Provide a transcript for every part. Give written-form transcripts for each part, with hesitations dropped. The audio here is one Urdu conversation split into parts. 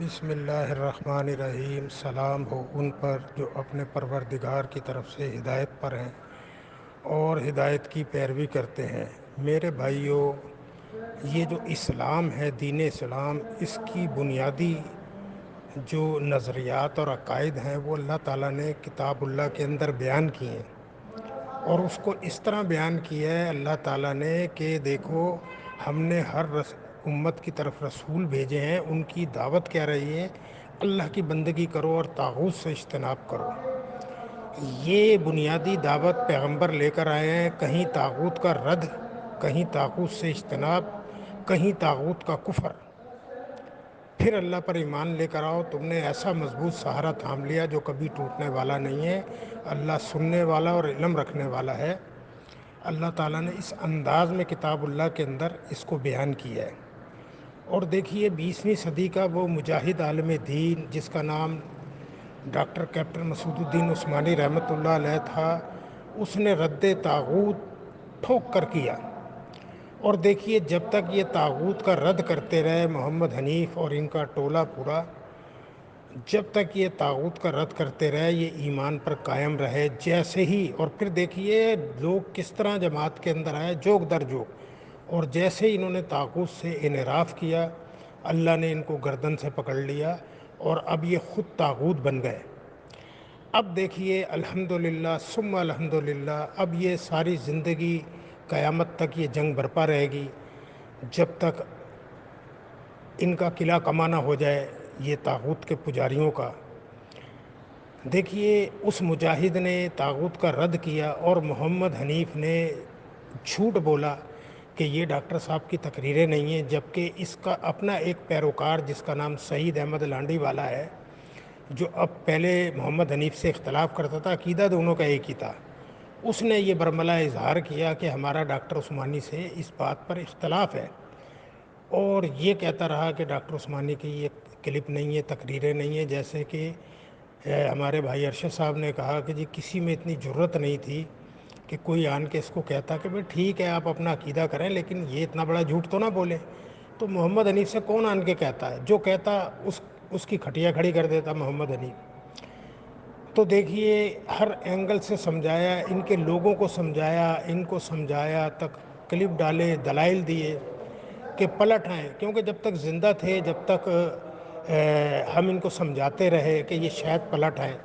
بسم اللہ الرحمن الرحیم۔ سلام ہو ان پر جو اپنے پروردگار کی طرف سے ہدایت پر ہیں اور ہدایت کی پیروی کرتے ہیں۔ میرے بھائیوں، یہ جو اسلام ہے، دین اسلام، اس کی بنیادی جو نظریات اور عقائد ہیں وہ اللہ تعالیٰ نے کتاب اللہ کے اندر بیان کیے ہیں، اور اس کو اس طرح بیان کیا ہے اللہ تعالیٰ نے کہ دیکھو، ہم نے ہر امت کی طرف رسول بھیجے ہیں، ان کی دعوت کیا رہی ہے؟ اللہ کی بندگی کرو اور طاغوت سے اجتناب کرو۔ یہ بنیادی دعوت پیغمبر لے کر آئے ہیں، کہیں طاغوت کا رد، کہیں طاغوت سے اجتناب، کہیں طاغوت کا کفر۔ پھر اللہ پر ایمان لے کر آؤ، تم نے ایسا مضبوط سہارا تھام لیا جو کبھی ٹوٹنے والا نہیں ہے۔ اللہ سننے والا اور علم رکھنے والا ہے۔ اللہ تعالیٰ نے اس انداز میں کتاب اللہ کے اندر اس کو بیان کیا ہے۔ اور دیکھیے، 20ویں صدی کا وہ مجاہد عالم دین جس کا نام ڈاکٹر کیپٹن مسعود الدین عثمانی رحمۃ اللہ علیہ تھا، اس نے رد طاغوت ٹھوک کر کیا۔ اور دیکھیے، جب تک یہ طاغوت کا رد کرتے رہے محمد حنیف اور ان کا ٹولہ پورا، جب تک یہ طاغوت کا رد کرتے رہے، یہ ایمان پر قائم رہے جیسے ہی۔ اور پھر دیکھیے لوگ کس طرح جماعت کے اندر آئے، جوک در جوک، اور جیسے ہی انہوں نے طاغوت سے انحراف کیا، اللہ نے ان کو گردن سے پکڑ لیا اور اب یہ خود طاغوت بن گئے۔ اب دیکھیے، الحمدللہ ثم الحمدللہ، اب یہ ساری زندگی قیامت تک یہ جنگ برپا رہے گی، جب تک ان کا قلعہ کمانہ ہو جائے یہ طاغوت کے پجاریوں کا۔ دیکھیے، اس مجاہد نے طاغوت کا رد کیا اور محمد حنیف نے جھوٹ بولا کہ یہ ڈاکٹر صاحب کی تقریریں نہیں ہیں، جبکہ اس کا اپنا ایک پیروکار جس کا نام سعید احمد لانڈی والا ہے، جو اب پہلے محمد حنیف سے اختلاف کرتا تھا، عقیدہ دونوں کا ایک ہی تھا، اس نے یہ برملا اظہار کیا کہ ہمارا ڈاکٹر عثمانی سے اس بات پر اختلاف ہے، اور یہ کہتا رہا کہ ڈاکٹر عثمانی کی یہ کلپ نہیں ہے، تقریریں نہیں ہیں۔ جیسے کہ ہمارے بھائی ارشد صاحب نے کہا کہ جی کسی میں اتنی جرت نہیں تھی کہ کوئی آن کے اس کو کہتا کہ بھئی ٹھیک ہے آپ اپنا عقیدہ کریں، لیکن یہ اتنا بڑا جھوٹ تو نہ بولے۔ تو محمد حنیف سے کون آن کے کہتا ہے؟ جو کہتا اس کی کھٹیا کھڑی کر دیتا محمد حنیف۔ تو دیکھیے، ہر اینگل سے سمجھایا، ان کے لوگوں کو سمجھایا، ان کو سمجھایا، تک کلپ ڈالے، دلائل دیے کہ پلٹ آئیں، کیونکہ جب تک زندہ تھے، جب تک ہم ان کو سمجھاتے رہے کہ یہ شاید پلٹ آئیں۔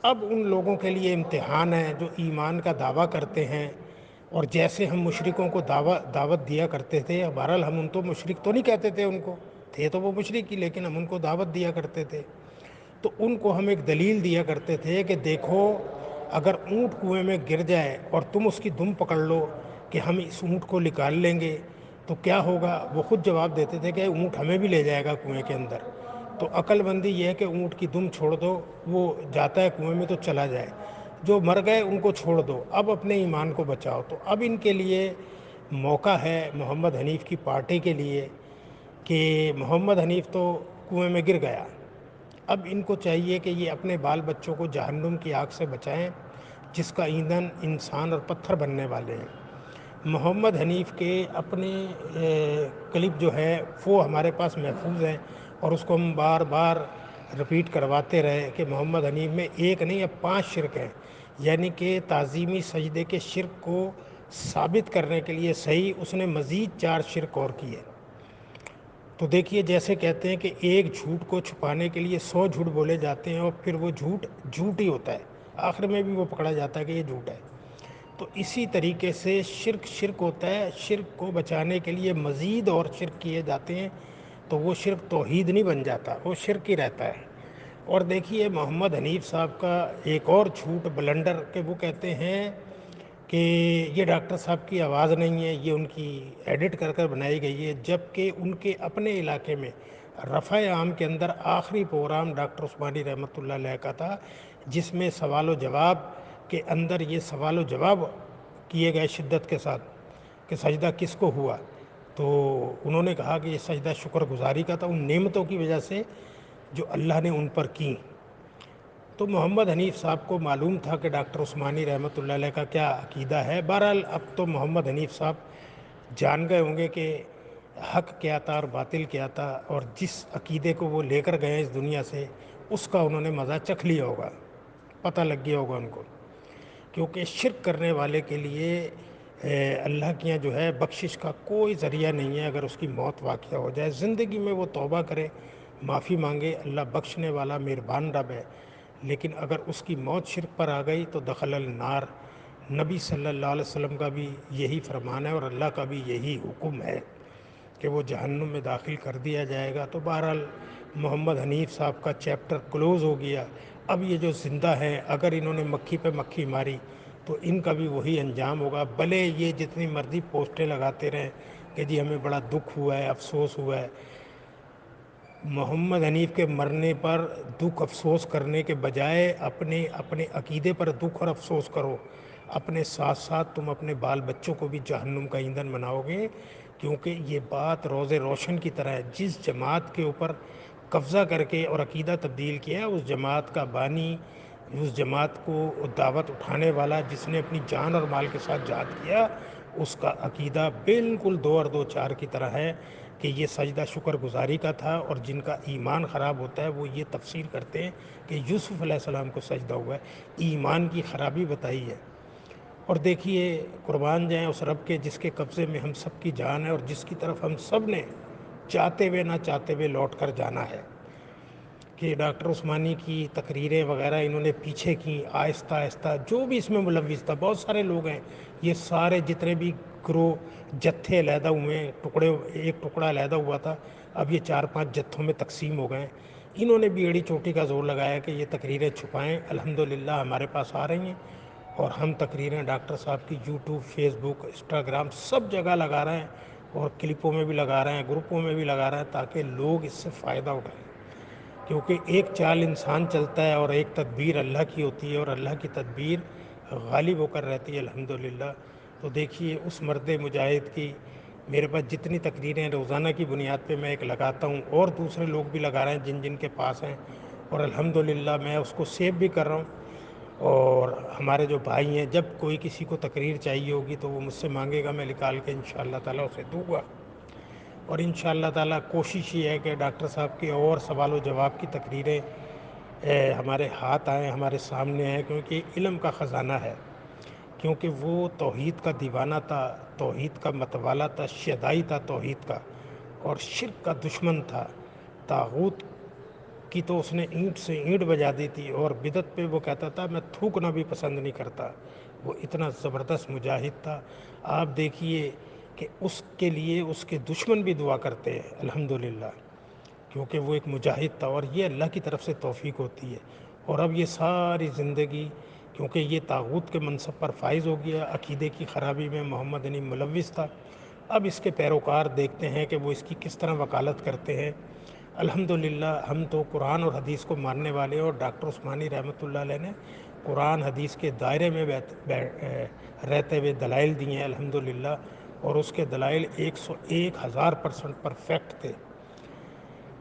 اب ان لوگوں کے لیے امتحان ہے جو ایمان کا دعویٰ کرتے ہیں، اور جیسے ہم مشرکوں کو دعوت دیا کرتے تھے، بہرحال ہم ان تو مشرک تو نہیں کہتے تھے، ان کو تھے تو وہ مشرک ہی، لیکن ہم ان کو دعوت دیا کرتے تھے، تو ان کو ہم ایک دلیل دیا کرتے تھے کہ دیکھو، اگر اونٹ کنویں میں گر جائے اور تم اس کی دم پکڑ لو کہ ہم اس اونٹ کو نکال لیں گے تو کیا ہوگا؟ وہ خود جواب دیتے تھے کہ اونٹ ہمیں بھی لے جائے گا کنویں کے اندر۔ تو عقل مندی یہ ہے کہ اونٹ کی دم چھوڑ دو، وہ جاتا ہے کنویں میں تو چلا جائے، جو مر گئے ان کو چھوڑ دو، اب اپنے ایمان کو بچاؤ۔ تو اب ان کے لیے موقع ہے، محمد حنیف کی پارٹی کے لیے، کہ محمد حنیف تو کنویں میں گر گیا، اب ان کو چاہیے کہ یہ اپنے بال بچوں کو جہنم کی آگ سے بچائیں جس کا ایندھن انسان اور پتھر بننے والے ہیں۔ محمد حنیف کے اپنے کلپ جو ہے وہ ہمارے پاس محفوظ ہیں، اور اس کو ہم بار بار رپیٹ کرواتے رہے کہ محمد حنیف میں ایک نہیں اب 5 شرک ہیں، یعنی کہ تعظیمی سجدے کے شرک کو ثابت کرنے کے لیے صحیح اس نے مزید 4 شرک اور کیے۔ تو دیکھیے، جیسے کہتے ہیں کہ ایک جھوٹ کو چھپانے کے لیے 100 جھوٹ بولے جاتے ہیں، اور پھر وہ جھوٹ جھوٹ ہی ہوتا ہے، آخر میں بھی وہ پکڑا جاتا ہے کہ یہ جھوٹ ہے۔ تو اسی طریقے سے شرک ہوتا ہے، شرک کو بچانے کے لیے مزید اور شرک کیے جاتے ہیں، تو وہ شرک توحید نہیں بن جاتا، وہ شرک ہی رہتا ہے۔ اور دیکھیے، محمد حنیف صاحب کا ایک اور جھوٹ بلنڈر کہ وہ کہتے ہیں کہ یہ ڈاکٹر صاحب کی آواز نہیں ہے، یہ ان کی ایڈٹ کر کر بنائی گئی ہے، جبکہ ان کے اپنے علاقے میں رفع عام کے اندر آخری پروگرام ڈاکٹر عثمانی رحمۃ اللہ علیہ کا تھا، جس میں سوال و جواب کے اندر یہ سوال و جواب کیے گئے شدت کے ساتھ کہ سجدہ کس کو ہوا، تو انہوں نے کہا کہ یہ سجدہ شکر گزاری کا تھا ان نعمتوں کی وجہ سے جو اللہ نے ان پر کی۔ تو محمد حنیف صاحب کو معلوم تھا کہ ڈاکٹر عثمانی رحمۃ اللہ علیہ کا کیا عقیدہ ہے۔ بہرحال اب تو محمد حنیف صاحب جان گئے ہوں گے کہ حق کیا تھا اور باطل کیا تھا، اور جس عقیدے کو وہ لے کر گئے اس دنیا سے، اس کا انہوں نے مزہ چکھ لیا ہوگا، پتہ لگ گیا ہوگا ان کو۔ کیونکہ شرک کرنے والے کے لیے اللہ کی یہاں جو ہے بخشش کا کوئی ذریعہ نہیں ہے اگر اس کی موت واقع ہو جائے۔ زندگی میں وہ توبہ کرے، معافی مانگے، اللہ بخشنے والا مہربان رب ہے، لیکن اگر اس کی موت شرک پر آ گئی تو دخل النار۔ نبی صلی اللہ علیہ وسلم کا بھی یہی فرمان ہے اور اللہ کا بھی یہی حکم ہے کہ وہ جہنم میں داخل کر دیا جائے گا۔ تو بہرحال محمد حنیف صاحب کا چیپٹر کلوز ہو گیا۔ اب یہ جو زندہ ہیں، اگر انہوں نے مکھی پہ مکھی ماری تو ان کا بھی وہی انجام ہوگا، بھلے یہ جتنی مرضی پوسٹیں لگاتے رہیں کہ جی ہمیں بڑا دکھ ہوا ہے، افسوس ہوا ہے۔ محمد حنیف کے مرنے پر دکھ افسوس کرنے کے بجائے اپنے عقیدے پر دکھ اور افسوس کرو، اپنے ساتھ ساتھ تم اپنے بال بچوں کو بھی جہنم کا ایندھن بناؤ گے، کیونکہ یہ بات روز روشن کی طرح ہے۔ جس جماعت کے اوپر قبضہ کر کے اور عقیدہ تبدیل کیا، اس جماعت کا بانی، اس جماعت کو دعوت اٹھانے والا، جس نے اپنی جان اور مال کے ساتھ جہاد کیا، اس کا عقیدہ بالکل دو اور دو چار کی طرح ہے کہ یہ سجدہ شکر گزاری کا تھا، اور جن کا ایمان خراب ہوتا ہے وہ یہ تفسیر کرتے ہیں کہ یوسف علیہ السلام کو سجدہ ہوا ہے، ایمان کی خرابی بتائی ہے۔ اور دیکھیے، قربان جائیں اس رب کے جس کے قبضے میں ہم سب کی جان ہے اور جس کی طرف ہم سب نے چاہتے ہوئے نہ چاہتے ہوئے لوٹ کر جانا ہے، کہ ڈاکٹر عثمانی کی تقریریں وغیرہ انہوں نے پیچھے کی، آہستہ آہستہ جو بھی اس میں ملوث تھا، بہت سارے لوگ ہیں، یہ سارے جتنے بھی گروہ جتھے علیحدہ ہوئے ہیں، ایک ٹکڑا علیحدہ ہوا تھا، اب یہ 4-5 جتھوں میں تقسیم ہو گئے ہیں۔ انہوں نے بھی ایڑی چوٹی کا زور لگایا کہ یہ تقریریں چھپائیں، الحمدللہ ہمارے پاس آ رہی ہیں، اور ہم تقریریں ڈاکٹر صاحب کی یوٹیوب، فیس بک، انسٹاگرام سب جگہ لگا رہے ہیں، اور کلپوں میں بھی لگا رہے ہیں، گروپوں میں بھی لگا رہے ہیں، تاکہ لوگ اس سے فائدہ اٹھائیں۔ کیونکہ ایک چال انسان چلتا ہے اور ایک تدبیر اللہ کی ہوتی ہے، اور اللہ کی تدبیر غالب ہو کر رہتی ہے الحمدللہ۔ تو دیکھیے اس مرد مجاہد کی میرے پاس جتنی تقریریں روزانہ کی بنیاد پہ میں ایک لگاتا ہوں، اور دوسرے لوگ بھی لگا رہے ہیں جن جن کے پاس ہیں، اور الحمدللہ میں اس کو سیو بھی کر رہا ہوں۔ اور ہمارے جو بھائی ہیں، جب کوئی کسی کو تقریر چاہیے ہوگی تو وہ مجھ سے مانگے گا، میں نکال کے انشاءاللہ تعالیٰ اسے دوں گا۔ اور انشاءاللہ تعالیٰ کوشش یہ ہے کہ ڈاکٹر صاحب کے اور سوال و جواب کی تقریریں ہمارے ہاتھ آئیں، ہمارے سامنے آئیں، کیونکہ علم کا خزانہ ہے، کیونکہ وہ توحید کا دیوانہ تھا، توحید کا متوالا تھا، شیدائی تھا توحید کا، اور شرک کا دشمن تھا۔ طاغوت کی تو اس نے اینٹ سے اینٹ بجا دی تھی، اور بدعت پہ وہ کہتا تھا میں تھوکنا بھی پسند نہیں کرتا۔ وہ اتنا زبردست مجاہد تھا۔ آپ دیکھیے کہ اس کے لیے اس کے دشمن بھی دعا کرتے ہیں الحمدللہ، کیونکہ وہ ایک مجاہد تھا، اور یہ اللہ کی طرف سے توفیق ہوتی ہے۔ اور اب یہ ساری زندگی، کیونکہ یہ طاغوت کے منصب پر فائز ہو گیا، عقیدے کی خرابی میں محمد حنیف ملوث تھا، اب اس کے پیروکار دیکھتے ہیں کہ وہ اس کی کس طرح وکالت کرتے ہیں۔ الحمدللہ ہم تو قرآن اور حدیث کو ماننے والے ہیں، اور ڈاکٹر عثمانی رحمۃ اللہ علیہ نے قرآن حدیث کے دائرے میں رہتے ہوئے دلائل دیے ہیں الحمدللہ، اور اس کے دلائل 101,000% پرفیکٹ تھے۔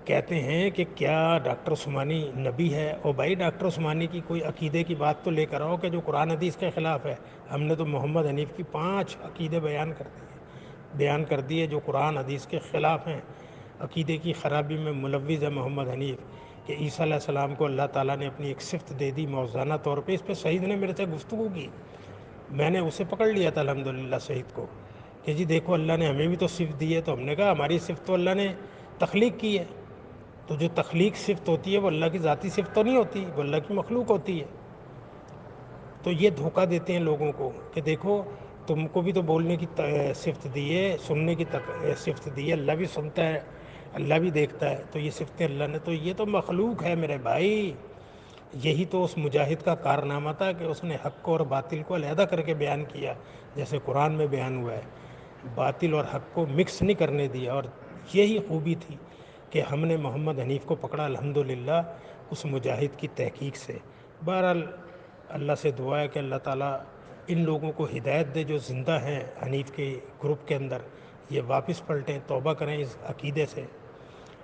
کہتے ہیں کہ کیا ڈاکٹر عثمانی نبی ہے؟ اور بھائی ڈاکٹر عثمانی کی کوئی عقیدے کی بات تو لے کر آؤ کہ جو قرآن حدیث کے خلاف ہے۔ ہم نے تو محمد حنیف کی 5 عقیدے بیان کر دیے جو قرآن حدیث کے خلاف ہیں۔ عقیدے کی خرابی میں ملوث ہے محمد حنیف، کہ عیسیٰ علیہ السلام کو اللہ تعالیٰ نے اپنی ایک صفت دے دی موزانہ طور پہ۔ اس پہ سعید نے میرے سے گفتگو کی، میں نے اسے پکڑ لیا تھا الحمدللہ سعید کو، کہ جی دیکھو اللہ نے ہمیں بھی تو صفت دی ہے، تو ہم نے کہا ہماری صفت تو اللہ نے تخلیق کی ہے، تو جو تخلیق صفت ہوتی ہے وہ اللہ کی ذاتی صفت تو نہیں ہوتی، وہ اللہ کی مخلوق ہوتی ہے۔ تو یہ دھوکہ دیتے ہیں لوگوں کو کہ دیکھو تم کو بھی تو بولنے کی صفت دی ہے، سننے کی صفت دی ہے، اللہ بھی سنتا ہے، اللہ بھی دیکھتا ہے، تو یہ صفتیں اللہ نے، تو یہ تو مخلوق ہے میرے بھائی۔ یہی تو اس مجاہد کا کارنامہ تھا کہ اس نے حق کو اور باطل کو علیحدہ کر کے بیان کیا، جیسے قرآن میں بیان ہوا ہے، باطل اور حق کو مکس نہیں کرنے دیا۔ اور یہی خوبی تھی کہ ہم نے محمد حنیف کو پکڑا الحمدللہ اس مجاہد کی تحقیق سے۔ بہرحال اللہ سے دعا ہے کہ اللہ تعالیٰ ان لوگوں کو ہدایت دے جو زندہ ہیں حنیف کے گروپ کے اندر، یہ واپس پلٹیں، توبہ کریں اس عقیدے سے،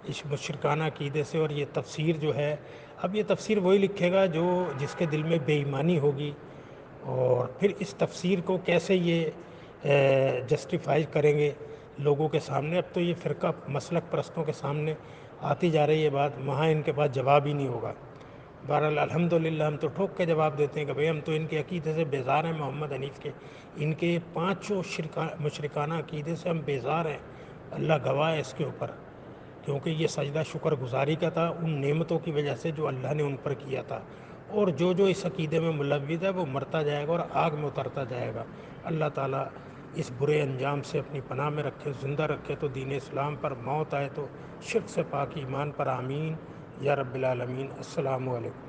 اس مشرکانہ عقیدے سے۔ اور یہ تفسیر جو ہے، اب یہ تفسیر وہی لکھے گا جو جس کے دل میں بے ایمانی ہوگی، اور پھر اس تفسیر کو کیسے یہ جسٹیفائی کریں گے لوگوں کے سامنے. اب تو یہ فرقہ مسلک پرستوں کے سامنے آتی جا رہی ہے بات، وہاں ان کے پاس جواب ہی نہیں ہوگا. بہرحال الحمدللہ ہم تو ٹھوک کے جواب دیتے ہیں کہ بھئی ہم تو ان کے عقیدے سے بیزار ہیں، محمد حنیف کے ان کے پانچوں مشرکانہ عقیدے سے ہم بیزار ہیں. اللہ گواہ ہے اس کے اوپر، کیونکہ یہ سجدہ شکر گزاری کا تھا ان نعمتوں کی وجہ سے جو اللہ نے ان پر کیا تھا. اور جو اس عقیدے میں ملوث ہے وہ مرتا جائے گا اور آگ میں اترتا جائے گا. اللہ تعالیٰ اس برے انجام سے اپنی پناہ میں رکھے، زندہ رکھے تو دین اسلام پر، موت آئے تو شرک سے پاک ایمان پر. آمین یا رب العالمین. السلام علیکم.